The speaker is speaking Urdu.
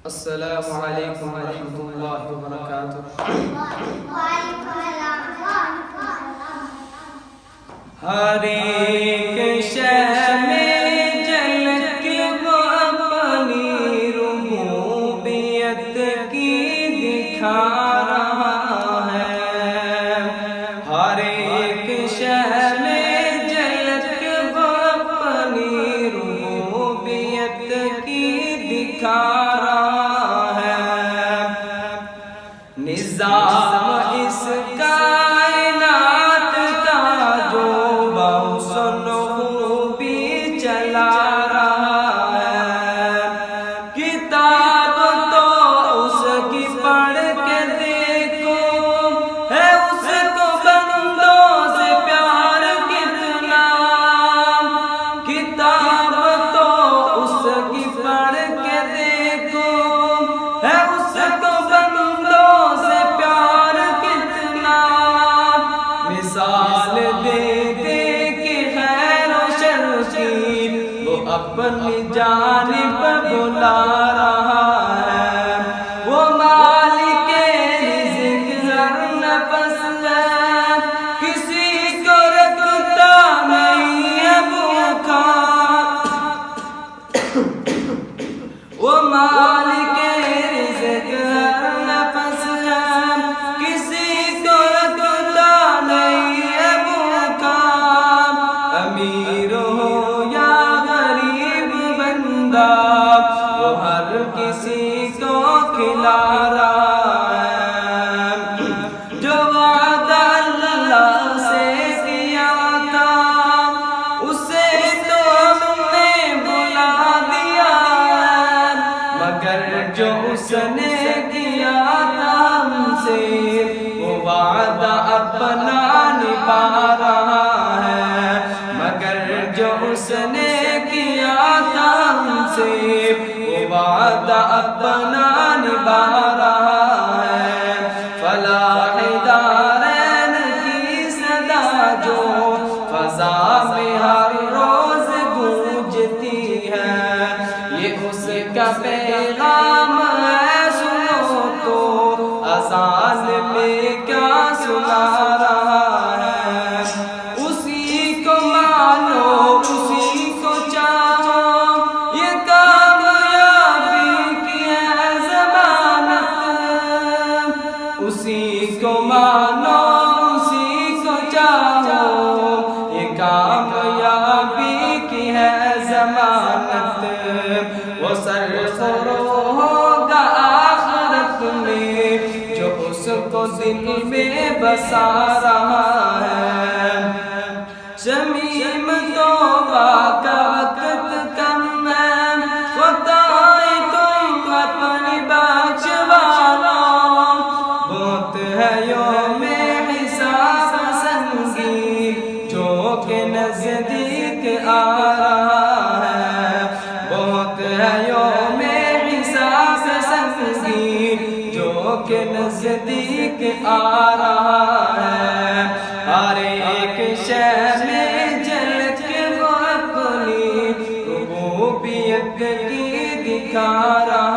السلام علیکم ورحمۃ اللہ وبرکاتہ۔ ہر ایک شے میں جھلک وہ اپنی ربوبیت کی دکھا رہا ہے۔ ہر ایک شے میں جھلک وہ اپنی ربوبیت کی دکھا رہا ہے۔ نظام اس کائنات کا جو بحسن خوبی چلا رہا ہے۔ کتاب تو اس کی پڑھ کے دیکھو، ہے اس کو بندوں سے پیار کتنا۔ کتاب تو اس کی پڑھ کے دیکھو، ہے اس کو بندوں سے پیار کتنا۔ مثال دے دے کہ خیر و شر کی وہ اپنی جانب بلا رہا ہے۔ وہ مالک رزق ہر نفس ہے، کسی کو رکھتا نہیں ہے بھوکا۔ وہ مالک رزق ہر نفس ہے، کسی کو رکھتا نہیں ہے بھوکا۔ امیر ہو یا غریب بندہ، وہ ہر کسی کو کھلا رہا ہے۔ جو وعدہ اللہ سے کیا تھا، اسے تو ہم نے بلا دیا ہے، مگر جو اس نے کیا تھا ہم سے، وہ وعدہ اپنا نبھا رہا ہے۔ مگر جو اس نے کیا تھا ہم سے، وہ وعدہ اپنا نبھا رہا ہے۔ فلاح دارین کی صدا جو فضا میں ہر روز گونجتی ہے، یہ اس کا پیغام ہے، سنو تو اذان میں کیا سنا رہا ہے۔ اسی کو مانو، اسی کو چاہو، یہ کامیابی کی ہے ضمانت۔ اسی کو مانو، اسی کو چاہو، یہ کامیابی کی ہے ضمانت۔ وہ سرخرو ہوگا آخرت میں جو اس کو دل میں بسا رہا ہے۔ شمیم توبہ کا وقت کم ہے، خدائے تم اپنی بخش والو۔ بہت ہے یوم حساب سنگین جو کہ نزدیک آ رہا ہے۔ بہت ہے یوم حساب سنگین جو کہ نزدیک آ رہا ہے۔ ہر ایک شے میں جھلک وہ اپنی ربوبیت کی دکھا رہا